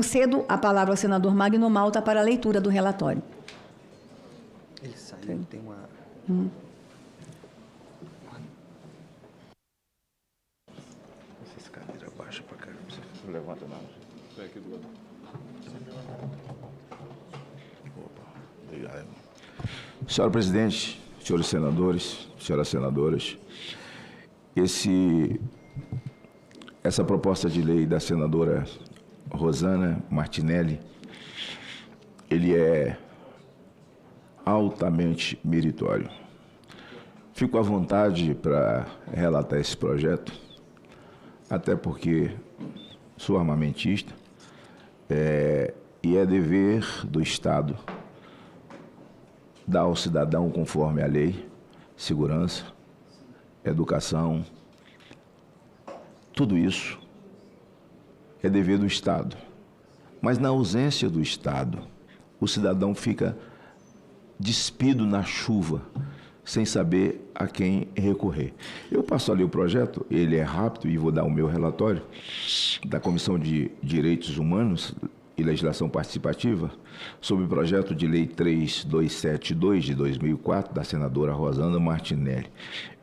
Cedo a palavra ao senador Magno Malta para a leitura do relatório. Ele saiu, tem uma... Essas cadeiras baixas pra caramba. Não levanta não. Vem aqui do lado. Opa, obrigado, irmão. Senhora presidente, senhores senadores, senhoras senadoras, essa proposta de lei da senadora Rosana Martinelli, ele é altamente meritório. Fico à vontade para relatar esse projeto, até porque sou armamentista, e é dever do Estado dar ao cidadão, conforme a lei, segurança, educação, tudo isso é dever do Estado. Mas na ausência do Estado, o cidadão fica despido na chuva, sem saber a quem recorrer. Eu passo ali o projeto, ele é rápido, e vou dar o meu relatório da Comissão de Direitos Humanos e Legislação Participativa sobre o projeto de lei 3272 de 2004 da senadora Rosana Martinelli.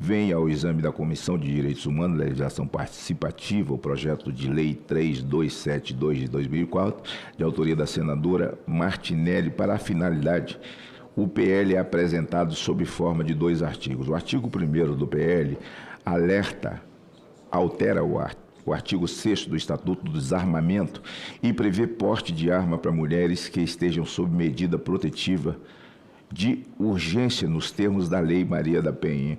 Vem ao exame da Comissão de Direitos Humanos e Legislação Participativa o projeto de lei 3272 de 2004, de autoria da senadora Martinelli, para a finalidade. O PL é apresentado sob forma de 2 artigos. O artigo 1º do PL altera o artigo 6º do Estatuto do Desarmamento e prevê porte de arma para mulheres que estejam sob medida protetiva de urgência nos termos da Lei Maria da Penha,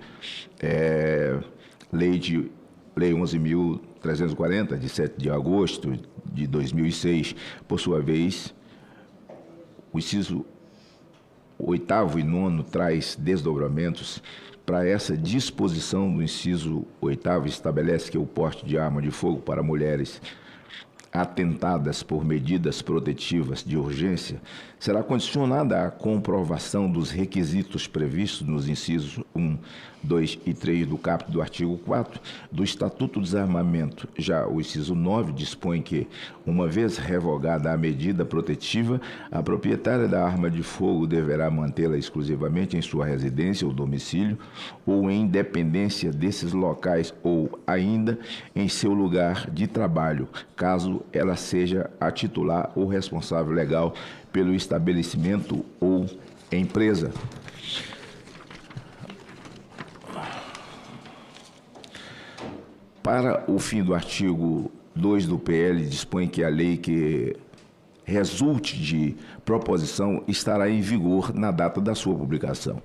Lei 11.340, de 7 de agosto de 2006. Por sua vez, o inciso 8º e 9º traz desdobramentos. Para essa disposição do inciso 8º, estabelece que o porte de arma de fogo para mulheres atentadas por medidas protetivas de urgência será condicionada à comprovação dos requisitos previstos nos incisos 1, 2 e 3 do caput do artigo 4 do Estatuto do Desarmamento. Já o inciso 9 dispõe que, uma vez revogada a medida protetiva, a proprietária da arma de fogo deverá mantê-la exclusivamente em sua residência ou domicílio, ou em dependência desses locais, ou ainda em seu lugar de trabalho, caso ela seja a titular ou responsável legal pelo estabelecimento ou empresa. Para o fim do artigo 2 do PL, dispõe que a lei que resulte de proposição estará em vigor na data da sua publicação.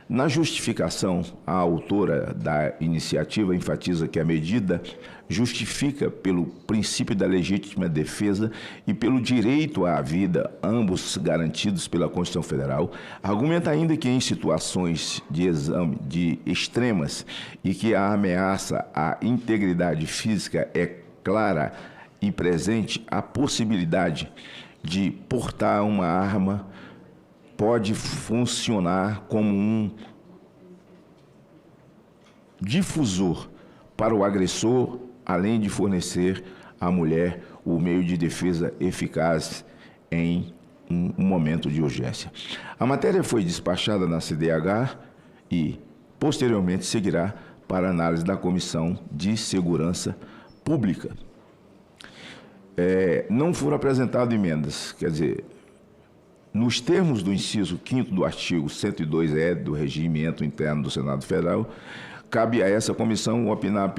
Na justificação, a autora da iniciativa enfatiza que a medida justifica pelo princípio da legítima defesa e pelo direito à vida, ambos garantidos pela Constituição Federal. Argumenta ainda que em situações de extremas e que a ameaça à integridade física é clara e presente, a possibilidade de portar uma arma pode funcionar como um difusor para o agressor, além de fornecer à mulher o meio de defesa eficaz em um momento de urgência. A matéria foi despachada na CDH e, posteriormente, seguirá para análise da Comissão de Segurança Pública. Não foram apresentadas emendas, quer dizer, nos termos do inciso 5º do artigo 102-E do Regimento Interno do Senado Federal, cabe a essa comissão opinar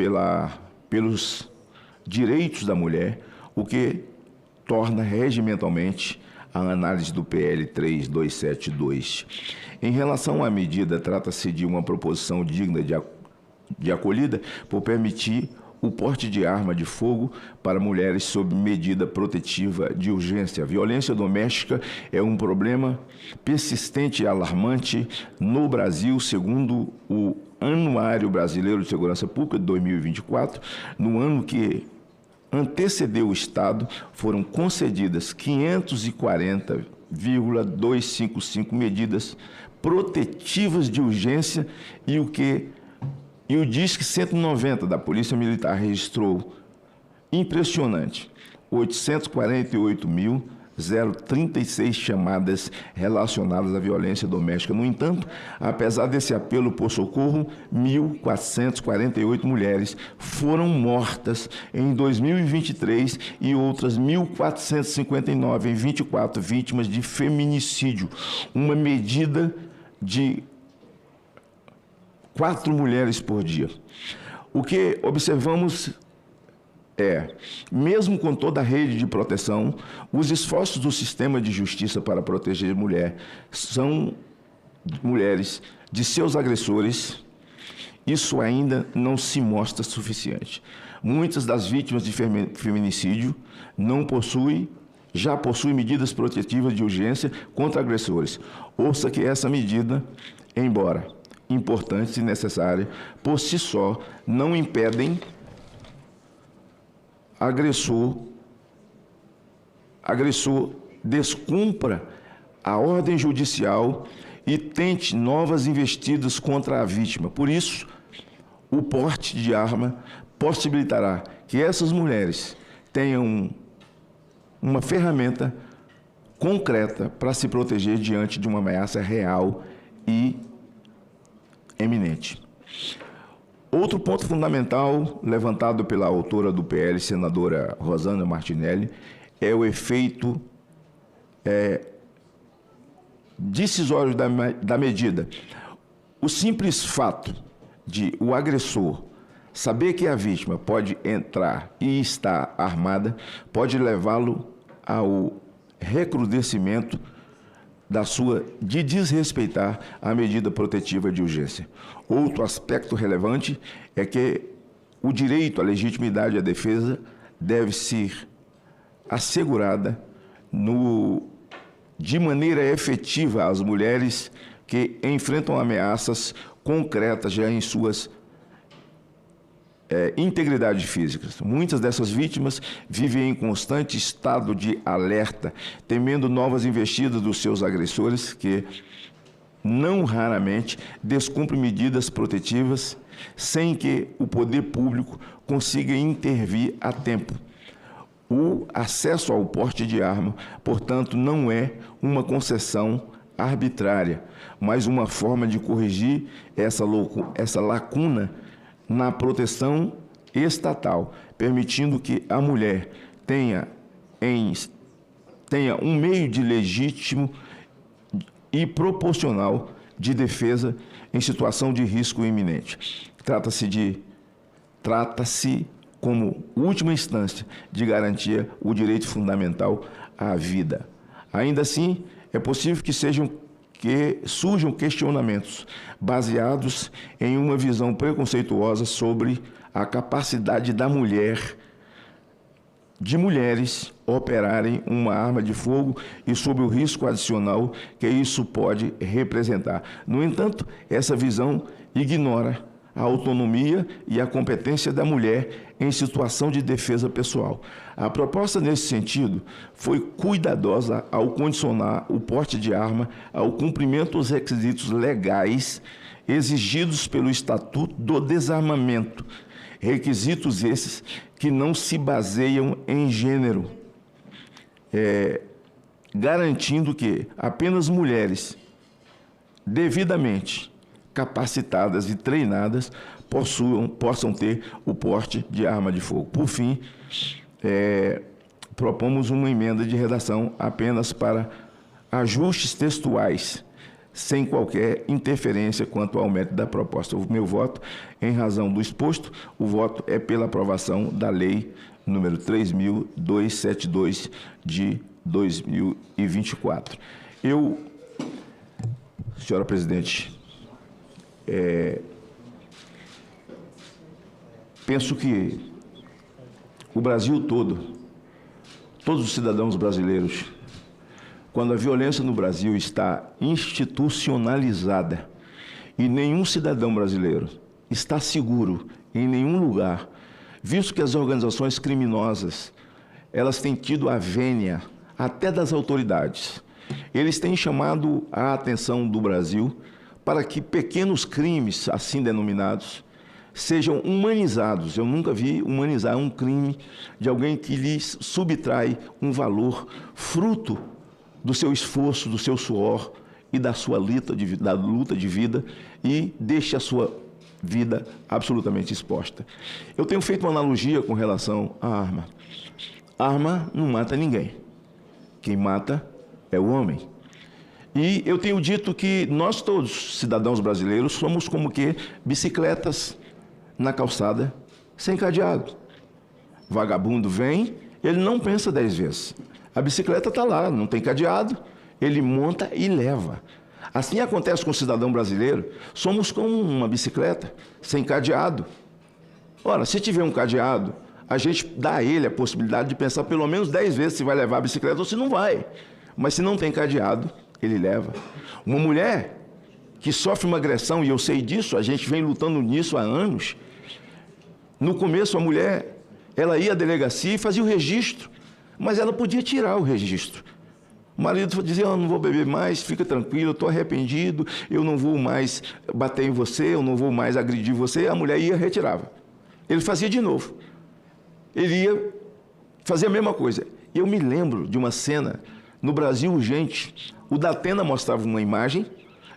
pelos direitos da mulher, o que torna regimentalmente a análise do PL 3272. Em relação à medida, trata-se de uma proposição digna de acolhida por permitir o porte de arma de fogo para mulheres sob medida protetiva de urgência. A violência doméstica é um problema persistente e alarmante no Brasil, segundo o Anuário Brasileiro de Segurança Pública de 2024. No ano que antecedeu o Estado, foram concedidas 540,255 medidas protetivas de urgência e o Disque 190 da Polícia Militar registrou impressionante 848.036 chamadas relacionadas à violência doméstica. No entanto, apesar desse apelo por socorro, 1.448 mulheres foram mortas em 2023 e outras 1.459 em 24 vítimas de feminicídio, uma medida de 4 mulheres por dia. O que observamos mesmo com toda a rede de proteção, os esforços do sistema de justiça para proteger mulheres de seus agressores, isso ainda não se mostra suficiente. Muitas das vítimas de feminicídio já possuem medidas protetivas de urgência contra agressores. Ouça que essa medida, embora importante e necessária, por si só, não impedem agressor descumpra a ordem judicial e tente novas investidas contra a vítima. Por isso, o porte de arma possibilitará que essas mulheres tenham uma ferramenta concreta para se proteger diante de uma ameaça real e eminente. Outro ponto fundamental levantado pela autora do PL, senadora Rosana Martinelli, é o efeito decisório da medida. O simples fato de o agressor saber que a vítima pode entrar e está armada pode levá-lo ao recrudescimento de desrespeitar a medida protetiva de urgência. Outro aspecto relevante é que o direito à legitimidade e à defesa deve ser assegurada de maneira efetiva às mulheres que enfrentam ameaças concretas já em suas integridade física. Muitas dessas vítimas vivem em constante estado de alerta, temendo novas investidas dos seus agressores, que não raramente descumprem medidas protetivas sem que o poder público consiga intervir a tempo. O acesso ao porte de arma, portanto, não é uma concessão arbitrária, mas uma forma de corrigir essa lacuna na proteção estatal, permitindo que a mulher tenha um meio de legítimo e proporcional de defesa em situação de risco iminente. Trata-se, como última instância, de garantir o direito fundamental à vida. Ainda assim, é possível que surjam questionamentos baseados em uma visão preconceituosa sobre a capacidade de mulheres operarem uma arma de fogo e sobre o risco adicional que isso pode representar. No entanto, essa visão ignora a autonomia e a competência da mulher em situação de defesa pessoal. A proposta nesse sentido foi cuidadosa ao condicionar o porte de arma ao cumprimento dos requisitos legais exigidos pelo Estatuto do Desarmamento, requisitos esses que não se baseiam em gênero, garantindo que apenas mulheres devidamente capacitadas e treinadas possam ter o porte de arma de fogo. Por fim, propomos uma emenda de redação apenas para ajustes textuais, sem qualquer interferência quanto ao mérito da proposta. O meu voto, em razão do exposto, o voto é pela aprovação da Lei número 3.272 de 2024. Senhora Presidente, penso que o Brasil todo, todos os cidadãos brasileiros, quando a violência no Brasil está institucionalizada e nenhum cidadão brasileiro está seguro em nenhum lugar, visto que as organizações criminosas, elas têm tido a vênia até das autoridades. Eles têm chamado a atenção do Brasil para que pequenos crimes, assim denominados, sejam humanizados. Eu nunca vi humanizar um crime de alguém que lhes subtrai um valor fruto do seu esforço, do seu suor e da sua luta de vida e deixa a sua vida absolutamente exposta. Eu tenho feito uma analogia com relação à arma. A arma não mata ninguém. Quem mata é o homem. E eu tenho dito que nós todos, cidadãos brasileiros, somos como que bicicletas na calçada sem cadeado. Vagabundo vem, ele não pensa 10 vezes. A bicicleta está lá, não tem cadeado, ele monta e leva. Assim acontece com o cidadão brasileiro, somos como uma bicicleta sem cadeado. Ora, se tiver um cadeado, a gente dá a ele a possibilidade de pensar pelo menos 10 vezes se vai levar a bicicleta ou se não vai. Mas se não tem cadeado, ele leva. Uma mulher que sofre uma agressão, e eu sei disso, a gente vem lutando nisso há anos. No começo, a mulher, ela ia à delegacia e fazia o registro, mas ela podia tirar o registro. O marido dizia, eu não vou beber mais, fica tranquilo, eu estou arrependido, eu não vou mais bater em você, eu não vou mais agredir você. A mulher ia e retirava. Ele fazia de novo. Ele ia fazer a mesma coisa. Eu me lembro de uma cena no Brasil Urgente. O Datena mostrava uma imagem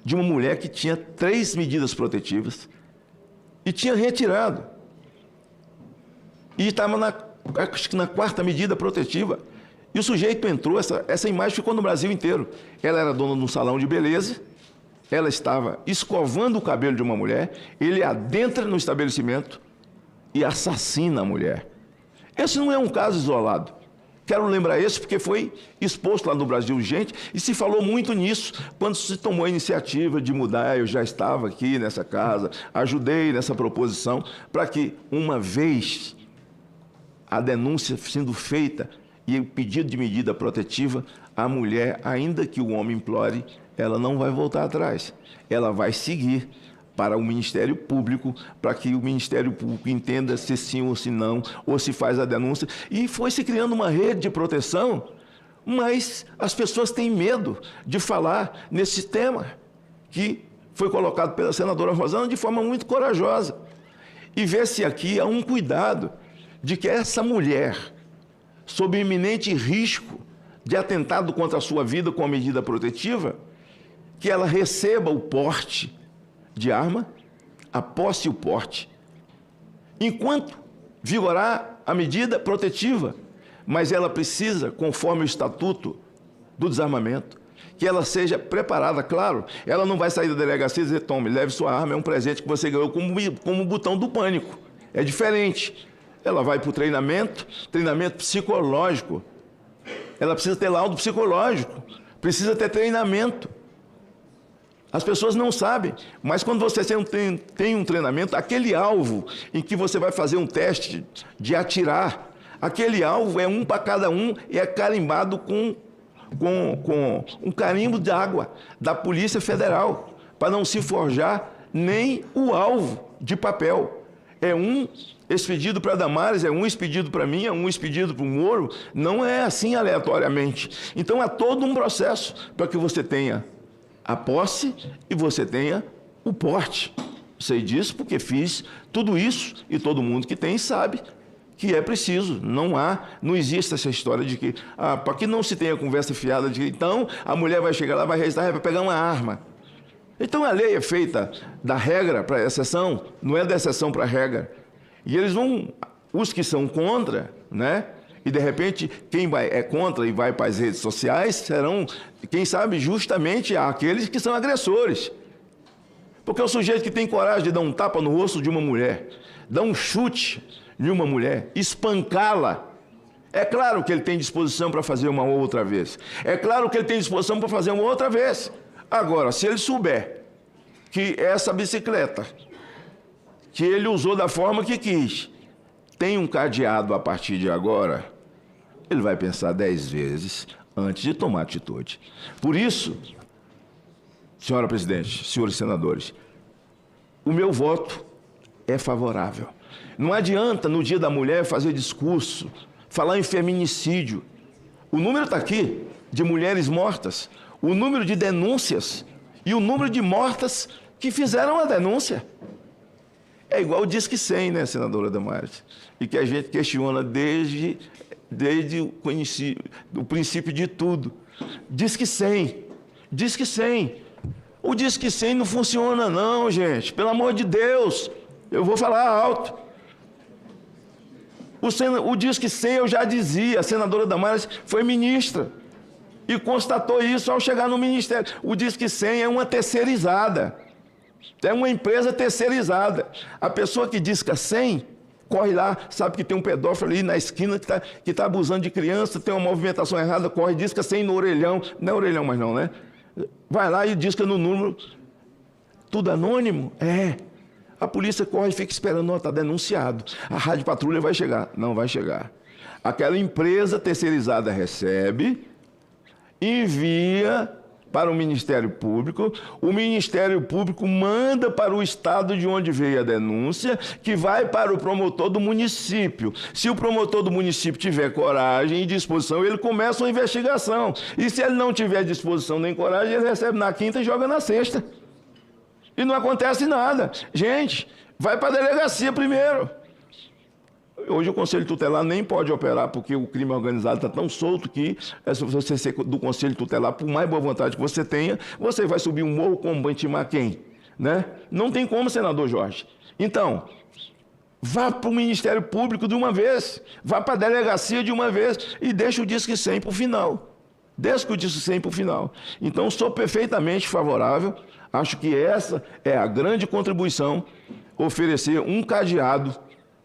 de uma mulher que tinha 3 medidas protetivas e tinha retirado. E estava na 4ª medida protetiva. E o sujeito entrou, essa imagem ficou no Brasil inteiro. Ela era dona de um salão de beleza, ela estava escovando o cabelo de uma mulher, ele adentra no estabelecimento e assassina a mulher. Esse não é um caso isolado. Quero lembrar esse porque foi exposto lá no Brasil Urgente e se falou muito nisso quando se tomou a iniciativa de mudar. Eu já estava aqui nessa casa, ajudei nessa proposição para que, uma vez a denúncia sendo feita e o pedido de medida protetiva, a mulher, ainda que o homem implore, ela não vai voltar atrás. Ela vai seguir para o Ministério Público, para que o Ministério Público entenda se sim ou se não, ou se faz a denúncia. E foi se criando uma rede de proteção, mas as pessoas têm medo de falar nesse tema, que foi colocado pela senadora Rosana de forma muito corajosa. E vê-se aqui há um cuidado de que essa mulher, sob iminente risco de atentado contra a sua vida com a medida protetiva, que ela receba o porte de arma, a posse e o porte, enquanto vigorar a medida protetiva, mas ela precisa, conforme o Estatuto do Desarmamento, que ela seja preparada, claro, ela não vai sair da delegacia e dizer, tome, leve sua arma, é um presente que você ganhou como o botão do pânico, é diferente. Ela vai para o treinamento psicológico. Ela precisa ter laudo psicológico, precisa ter treinamento. As pessoas não sabem, mas quando você tem um treinamento, aquele alvo em que você vai fazer um teste de atirar, aquele alvo é um para cada um e é carimbado com um carimbo de água da Polícia Federal, para não se forjar nem o alvo de papel. É um expedido para Damares, é um expedido para mim, é um expedido para o Moro, não é assim aleatoriamente. Então, há todo um processo para que você tenha a posse e você tenha o porte. Sei disso porque fiz tudo isso e todo mundo que tem sabe que é preciso. Não existe essa história de que, para que não se tenha conversa fiada de que, então, a mulher vai chegar lá, vai registrar, vai pegar uma arma. Então, a lei é feita da regra para a exceção, não é da exceção para a regra. E eles vão, os que são contra, né? E, de repente, quem é contra e vai para as redes sociais serão, quem sabe, justamente aqueles que são agressores. Porque o sujeito que tem coragem de dar um tapa no rosto de uma mulher, dar um chute de uma mulher, espancá-la, é claro que ele tem disposição para fazer uma outra vez. É claro que ele tem disposição para fazer uma outra vez. Agora, se ele souber que essa bicicleta, que ele usou da forma que quis, tem um cadeado a partir de agora, ele vai pensar 10 vezes antes de tomar atitude. Por isso, senhora presidente, senhores senadores, o meu voto é favorável. Não adianta, no Dia da Mulher, fazer discurso, falar em feminicídio. O número está aqui, de mulheres mortas, o número de denúncias e o número de mortas que fizeram a denúncia. É igual o Disque 100, né, senadora Damares? E que a gente questiona desde o princípio de tudo. Disque 100. Disque 100. O Disque 100 não funciona não, gente. Pelo amor de Deus. Eu vou falar alto. O Disque 100, eu já dizia, a senadora Damares foi ministra e constatou isso ao chegar no ministério. O Disque 100 é uma terceirizada. É uma empresa terceirizada. A pessoa que disca 100, corre lá, sabe que tem um pedófilo ali na esquina que tá abusando de criança, tem uma movimentação errada, corre, disca 100 no orelhão. Não é orelhão mais não, né? Vai lá e disca no número. Tudo anônimo? É. A polícia corre e fica esperando, não, está denunciado. A rádio patrulha vai chegar. Não vai chegar. Aquela empresa terceirizada recebe, envia para o Ministério Público manda para o estado de onde veio a denúncia, que vai para o promotor do município. Se o promotor do município tiver coragem e disposição, ele começa uma investigação. E se ele não tiver disposição nem coragem, ele recebe na quinta e joga na sexta. E não acontece nada. Gente, vai para a delegacia primeiro. Hoje o Conselho Tutelar nem pode operar, porque o crime organizado está tão solto que, se você ser do Conselho Tutelar, por mais boa vontade que você tenha, você vai subir um morro como vai intimar quem? Né? Não tem como, senador Jorge. Então, vá para o Ministério Público de uma vez, vá para a delegacia de uma vez e deixa o Disque 100 para o final. Deixa o Disque 100 para o final. Então, sou perfeitamente favorável. Acho que essa é a grande contribuição, oferecer um cadeado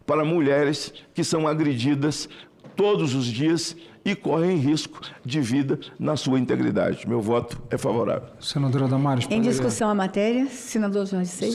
para mulheres que são agredidas todos os dias e correm risco de vida na sua integridade. Meu voto é favorável. Senadora Damares. Em discussão a matéria, senador Jorge Seixas.